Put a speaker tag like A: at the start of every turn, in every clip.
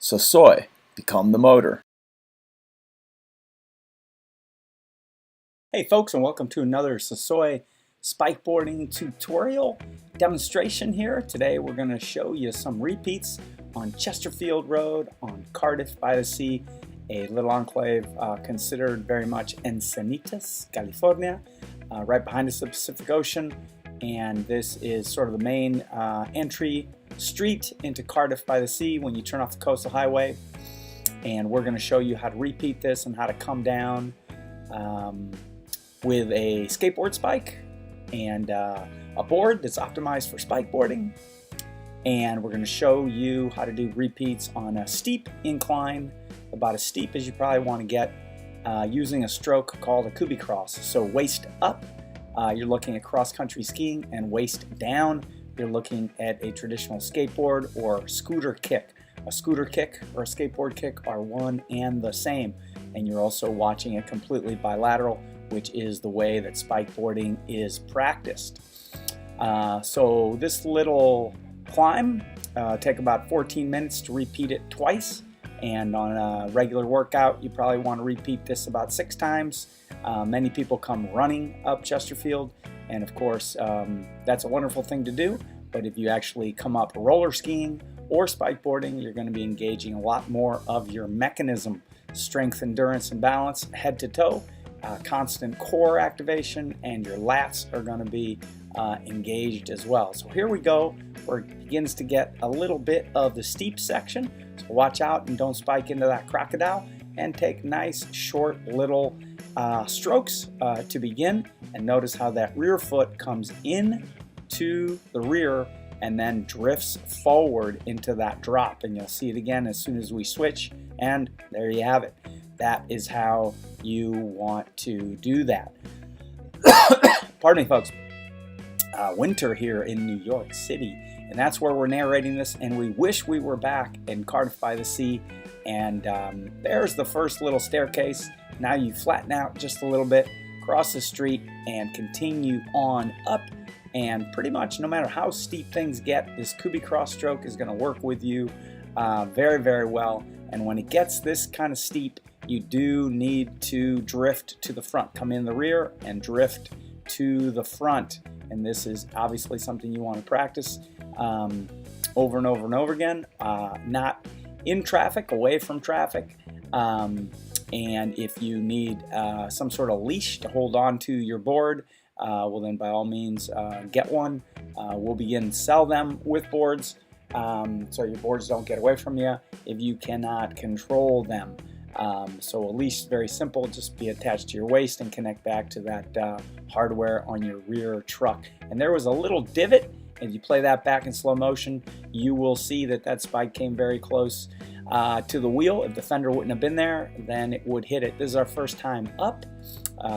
A: So soy, become the motor. Hey folks, and welcome to another Sasoi spikeboarding tutorial demonstration here. Today we're going to show you some repeats on Chesterfield Road on Cardiff by the Sea, a little enclave considered very much Encinitas, California, right behind us the Pacific Ocean. And this is sort of the main entry street into Cardiff by the Sea when you turn off the coastal highway. And we're going to show you how to repeat this and how to come down with a skateboard spike and a board that's optimized for spikeboarding. And we're going to show you how to do repeats on a steep incline, about as steep as you probably want to get, using a stroke called a Cubi cross. So waist up, you're looking at cross-country skiing, and waist down, you're looking at a traditional skateboard or scooter kick. A scooter kick or a skateboard kick are one and the same, and you're also watching it completely bilateral, which is the way that spikeboarding is practiced. So this little climb take about 14 minutes to repeat it twice, and on a regular workout you probably want to repeat this about 6 times. Many people come running up Chesterfield, and of course that's a wonderful thing to do, but if you actually come up roller skiing or spikeboarding, you're going to be engaging a lot more of your mechanism, strength, endurance, and balance, head to toe, constant core activation, and your lats are going to be engaged as well. So here we go, where it begins to get a little bit of the steep section, so watch out and don't spike into that crocodile, and take nice short little strokes to begin, and notice how that rear foot comes in to the rear and then drifts forward into that drop, and you'll see it again as soon as we switch, and there you have it. That is how you want to do that. Pardon me folks, winter here in New York City, and that's where we're narrating this, and we wish we were back in Cardiff by the Sea. And there's the first little staircase. Now you flatten out just a little bit, cross the street, and continue on up. And pretty much no matter how steep things get, this Cubi cross stroke is going to work with you very, very well. And when it gets this kind of steep, you do need to drift to the front. Come in the rear and drift to the front. And this is obviously something you want to practice over and over and over again. Not in traffic, away from traffic. And if you need some sort of leash to hold on to your board, well then by all means get one. We'll begin to sell them with boards, so your boards don't get away from you if you cannot control them. So a leash is very simple, just be attached to your waist and connect back to that hardware on your rear truck. And there was a little divot. If you play that back in slow motion, you will see that that spike came very close to the wheel. If the fender wouldn't have been there, then it would hit it. This is our first time up,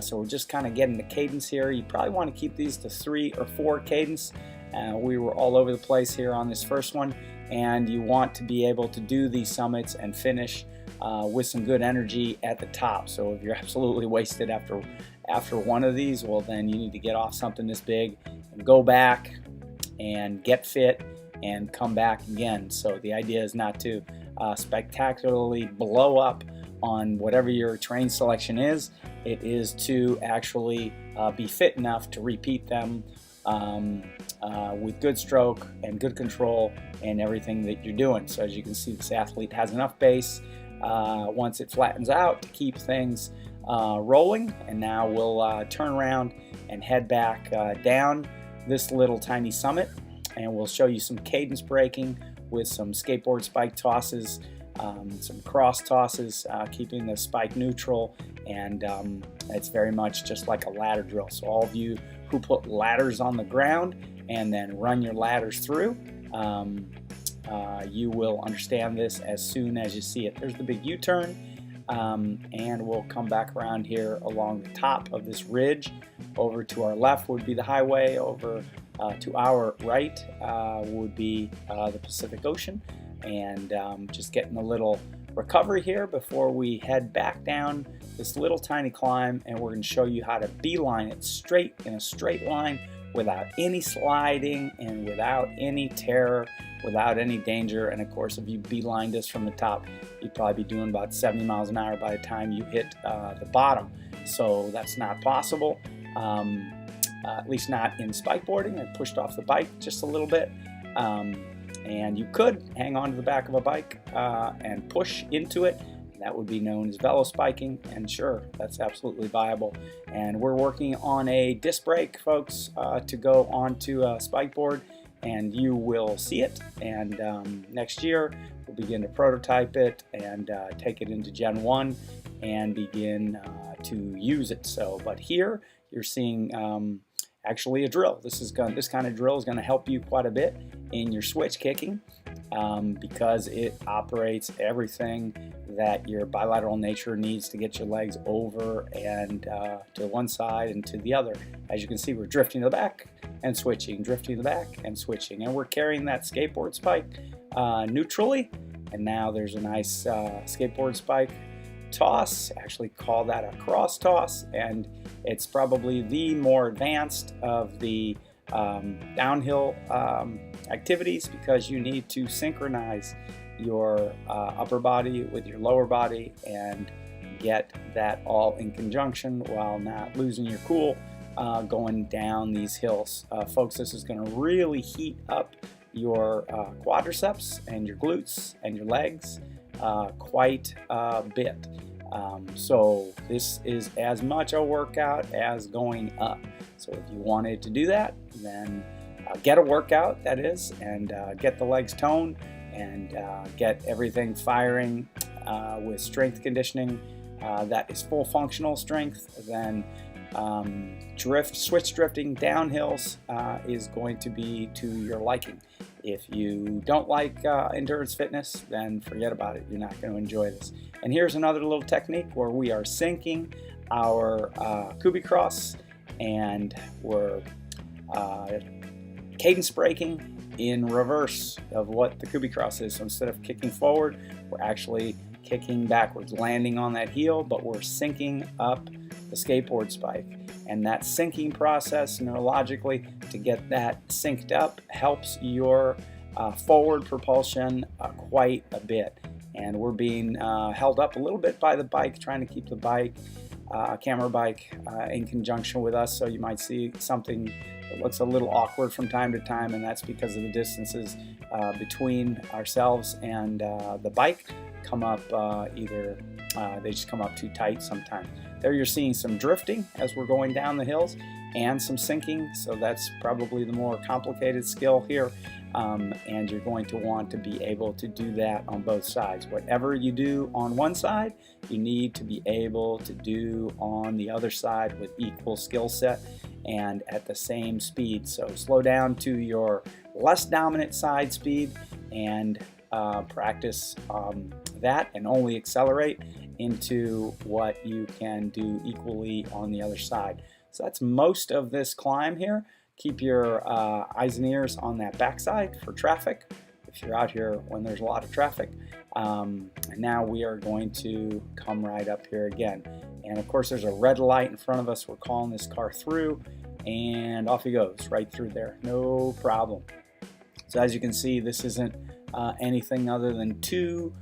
A: so we're just kind of getting the cadence here. You probably want to keep these to 3 or 4 cadence. We were all over the place here on this first one, and you want to be able to do these summits and finish with some good energy at the top. So if you're absolutely wasted after one of these, well then you need to get off something this big and go back and get fit and come back again. So the idea is not to spectacularly blow up on whatever your terrain selection is. It is to actually be fit enough to repeat them with good stroke and good control and everything that you're doing. So as you can see, this athlete has enough base once it flattens out to keep things rolling. And now we'll turn around and head back down this little tiny summit, and we'll show you some cadence braking with some skateboard spike tosses, some cross tosses, keeping the spike neutral, and it's very much just like a ladder drill. So all of you who put ladders on the ground and then run your ladders through, you will understand this as soon as you see it. There's the big U-turn, and we'll come back around here along the top of this ridge. Over to our left would be the highway, over to our right would be the Pacific Ocean, and just getting a little recovery here before we head back down this little tiny climb, and we're going to show you how to beeline it straight in a straight line without any sliding and without any terror, without any danger. And of course, if you beelined this from the top, you'd probably be doing about 70 miles an hour by the time you hit the bottom. So that's not possible, at least not in spikeboarding. I pushed off the bike just a little bit. And you could hang on to the back of a bike and push into it. That would be known as velo spiking, and sure, that's absolutely viable. And we're working on a disc brake, folks, to go onto a spikeboard, and you will see it. And next year, we'll begin to prototype it and take it into Gen 1 and begin to use it. So, but here you're seeing actually a drill. This kind of drill is going to help you quite a bit in your switch kicking because it operates everything that your bilateral nature needs to get your legs over and to one side and to the other. As you can see, we're drifting to the back and switching, drifting to the back and switching, and we're carrying that skateboard spike neutrally. And now there's a nice skateboard spike toss. Actually call that a cross toss, and it's probably the more advanced of the downhill activities because you need to synchronize your upper body with your lower body and get that all in conjunction while not losing your cool going down these hills. Folks, this is going to really heat up your quadriceps and your glutes and your legs quite a bit. So this is as much a workout as going up. So if you wanted to do that, then get a workout, that is, and get the legs toned and get everything firing with strength conditioning that is full functional strength. Then switch drifting downhills is going to be to your liking. If you don't like endurance fitness, then forget about it. You're not going to enjoy this. And here's another little technique where we are syncing our Kubicross and we're cadence braking in reverse of what the Kubicross is. So instead of kicking forward, we're actually kicking backwards, landing on that heel, but we're syncing up the skateboard spike. And that syncing process neurologically to get that synced up helps your forward propulsion quite a bit. And we're being held up a little bit by the bike, trying to keep the bike, camera bike, in conjunction with us. So you might see something that looks a little awkward from time to time, and that's because of the distances between ourselves and the bike come up they just come up too tight sometimes. There you're seeing some drifting as we're going down the hills and some syncing, so that's probably the more complicated skill here. And you're going to want to be able to do that on both sides. Whatever you do on one side, you need to be able to do on the other side with equal skill set and at the same speed. So slow down to your less dominant side speed and practice that, and only accelerate into what you can do equally on the other side. So that's most of this climb here. Keep your eyes and ears on that backside for traffic if you're out here when there's a lot of traffic. And now we are going to come right up here again. And of course there's a red light in front of us. We're calling this car through, and off he goes right through there. No problem. So as you can see, this isn't anything other than two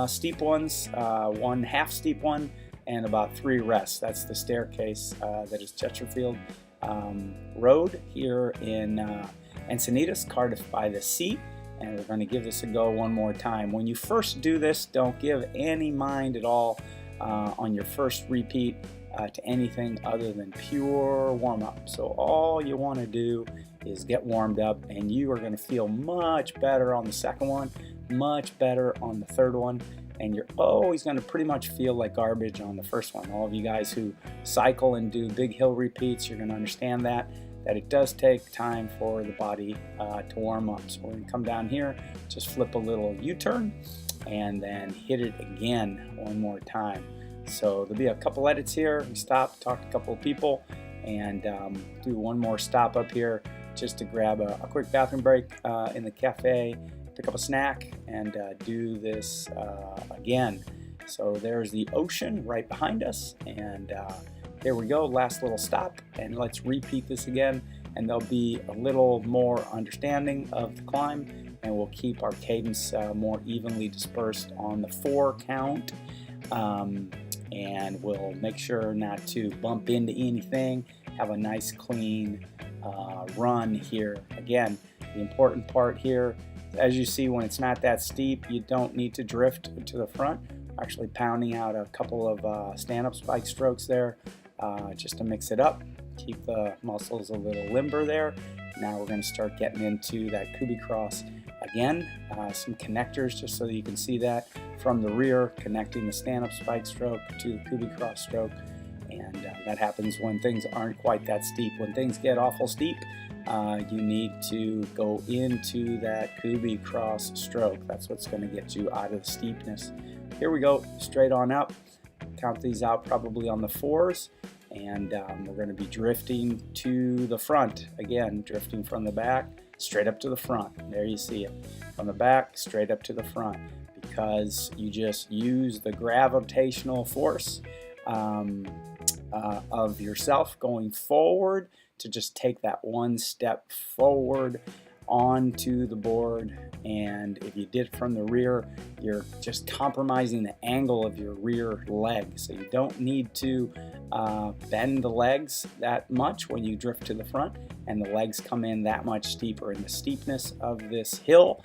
A: steep ones, one half steep one, and about 3 rests. That's the staircase that is Chesterfield Road here in Encinitas, Cardiff by the Sea. And we're going to give this a go one more time. When you first do this, don't give any mind at all on your first repeat to anything other than pure warm-up. So all you want to do is get warmed up, and you are going to feel much better on the second one, much better on the third one, and you're always going to pretty much feel like garbage on the first one. All of you guys who cycle and do big hill repeats, you're going to understand that it does take time for the body to warm up. So we're going to come down here, just flip a little U-turn, and then hit it again one more time. So there'll be a couple edits here. We stop, talk to a couple of people, and do one more stop up here just to grab a quick bathroom break in the cafe, pick up a snack, and do this again. So there's the ocean right behind us, and there we go, last little stop, and let's repeat this again and they'll be a little more understanding of the climb, and we'll keep our cadence more evenly dispersed on the 4 count. And we'll make sure not to bump into anything, have a nice clean run here. Again, the important part here, as you see, when it's not that steep, you don't need to drift to the front. Actually pounding out a couple of stand-up spike strokes there just to mix it up, keep the muscles a little limber there. Now we're going to start getting into that Kubi cross again. Some connectors just so that you can see that from the rear, connecting the stand-up spike stroke to the Kubi cross stroke. And that happens when things aren't quite that steep. When things get awful steep, you need to go into that Kubi cross stroke. That's what's going to get you out of the steepness. Here we go, straight on up. Count these out probably on the 4s, and we're going to be drifting to the front. Again, drifting from the back straight up to the front. There you see it. From the back straight up to the front, because you just use the gravitational force of yourself going forward to just take that one step forward onto the board. And if you did it from the rear, you're just compromising the angle of your rear leg. So you don't need to bend the legs that much when you drift to the front, and the legs come in that much steeper. And the steepness of this hill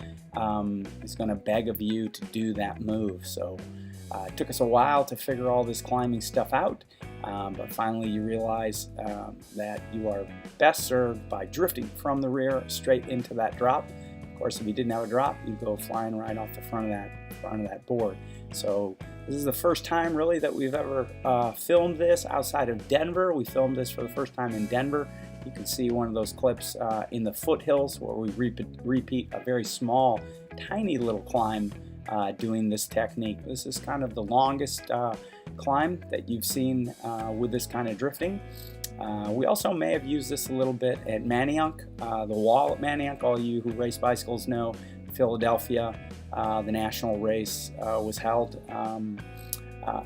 A: is going to beg of you to do that move. So it took us a while to figure all this climbing stuff out, but finally you realize that you are best served by drifting from the rear straight into that drop. Of course, if you didn't have a drop, you'd go flying right off the front of that board. So this is the first time really that we've ever filmed this outside of Denver. We filmed this for the first time in Denver. You can see one of those clips in the foothills where we repeat a very small, tiny little climb doing this technique. This is kind of the longest climb that you've seen with this kind of drifting. We also may have used this a little bit at Manayunk, the wall at Manayunk. All you who race bicycles know Philadelphia. The national race was held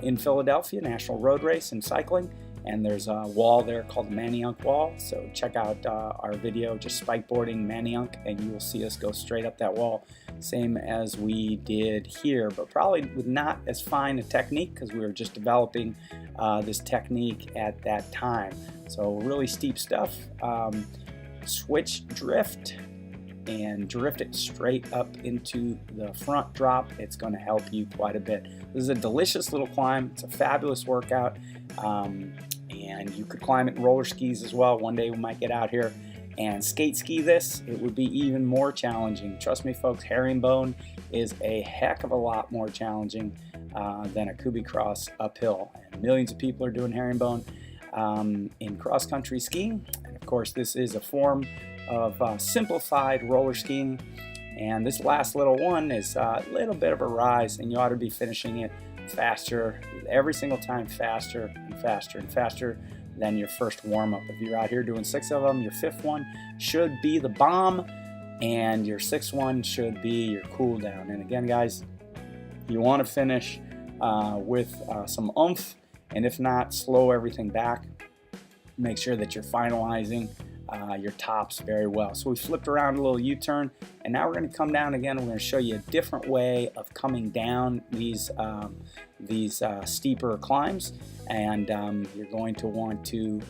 A: in Philadelphia, National Road Race in cycling, and there's a wall there called the Manayunk Wall. So check out our video, just spikeboarding Manayunk, and you will see us go straight up that wall, same as we did here, but probably with not as fine a technique because we were just developing this technique at that time. So really steep stuff. Switch drift and drift it straight up into the front drop. It's going to help you quite a bit. This is a delicious little climb. It's a fabulous workout, and you could climb it in roller skis as well. One day we might get out here and skate ski this. It would be even more challenging. Trust me folks, herringbone is a heck of a lot more challenging than a Kubi cross uphill. And millions of people are doing herringbone in cross-country skiing. And of course this is a form of simplified roller skiing, and this last little one is a little bit of a rise, and you ought to be finishing it faster every single time, faster and faster and faster than your first warm-up. If you're out here doing 6 of them, your 5th one should be the bomb, and your 6th one should be your cool down. And again guys, you want to finish with some oomph, and if not, slow everything back. Make sure that you're finalizing your tops very well. So we flipped around a little U-turn, and now we're going to come down again. We're going to show you a different way of coming down these steeper climbs, and you're going to want to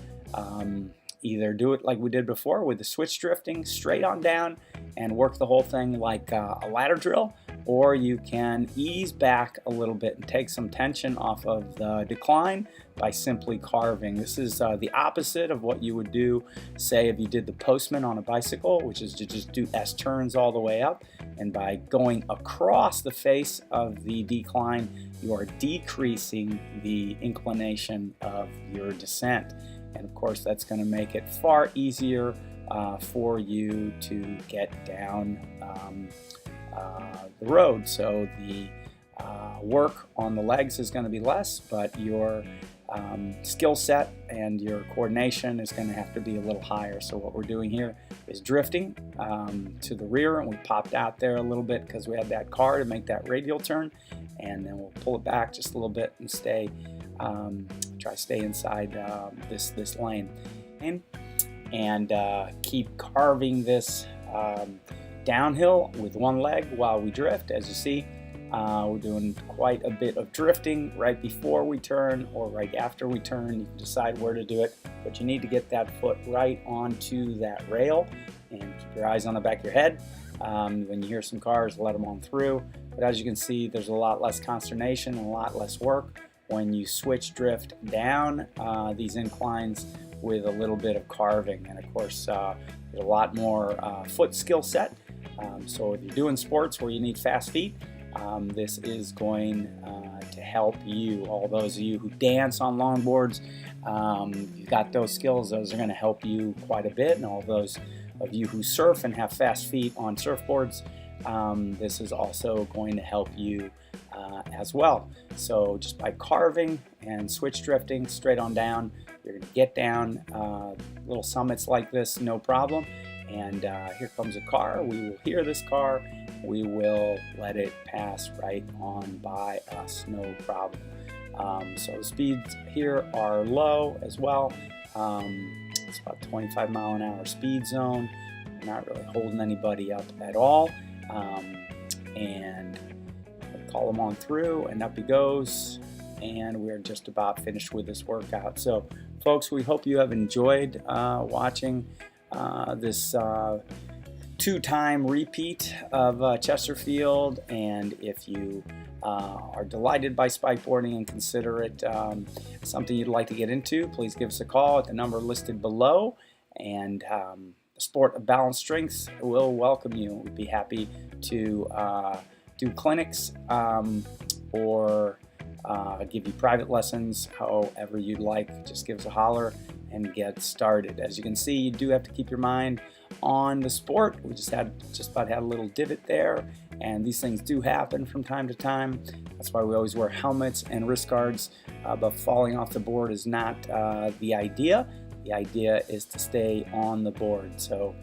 A: either do it like we did before with the switch drifting straight on down and work the whole thing like a ladder drill, or you can ease back a little bit and take some tension off of the decline by simply carving. This is the opposite of what you would do, say, if you did the postman on a bicycle, which is to just do S turns all the way up, and by going across the face of the decline, you are decreasing the inclination of your descent. And of course that's going to make it far easier for you to get down the road. So the work on the legs is going to be less, but your skill set and your coordination is going to have to be a little higher. So what we're doing here is drifting to the rear, and we popped out there a little bit because we had that car to make that radial turn, and then we'll pull it back just a little bit and stay try to stay inside this lane. And and keep carving this downhill with one leg while we drift. As you see, we're doing quite a bit of drifting right before we turn or right after we turn. You can decide where to do it, but you need to get that foot right onto that rail and keep your eyes on the back of your head. When you hear some cars, let them on through. But as you can see, there's a lot less consternation and a lot less work when you switch drift down these inclines with a little bit of carving. And of course, there's a lot more foot skill set. So if you're doing sports where you need fast feet, this is going to help you. All those of you who dance on longboards, you've got those skills. Those are going to help you quite a bit. And all those of you who surf and have fast feet on surfboards, this is also going to help you as well. So just by carving and switch drifting straight on down, you're going to get down little summits like this, no problem. And here comes a car. We will hear this car. We will let it pass right on by us, no problem. So the speeds here are low as well. It's about 25 mile an hour speed zone. We're not really holding anybody up at all. And call him on through, and up he goes. And we're just about finished with this workout. So folks, we hope you have enjoyed watching this two-time repeat of Chesterfield. And if you are delighted by spikeboarding and consider it something you'd like to get into, please give us a call at the number listed below, and the Sport of Balance Strength will welcome you. We'd be happy to do clinics or give you private lessons, however you'd like. Just give us a holler and get started. As you can see, you do have to keep your mind on the sport. We just about had a little divot there, and these things do happen from time to time. That's why we always wear helmets and wrist guards, but falling off the board is not the idea. The idea is to stay on the board. So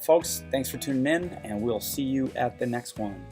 A: folks, thanks for tuning in, and we'll see you at the next one.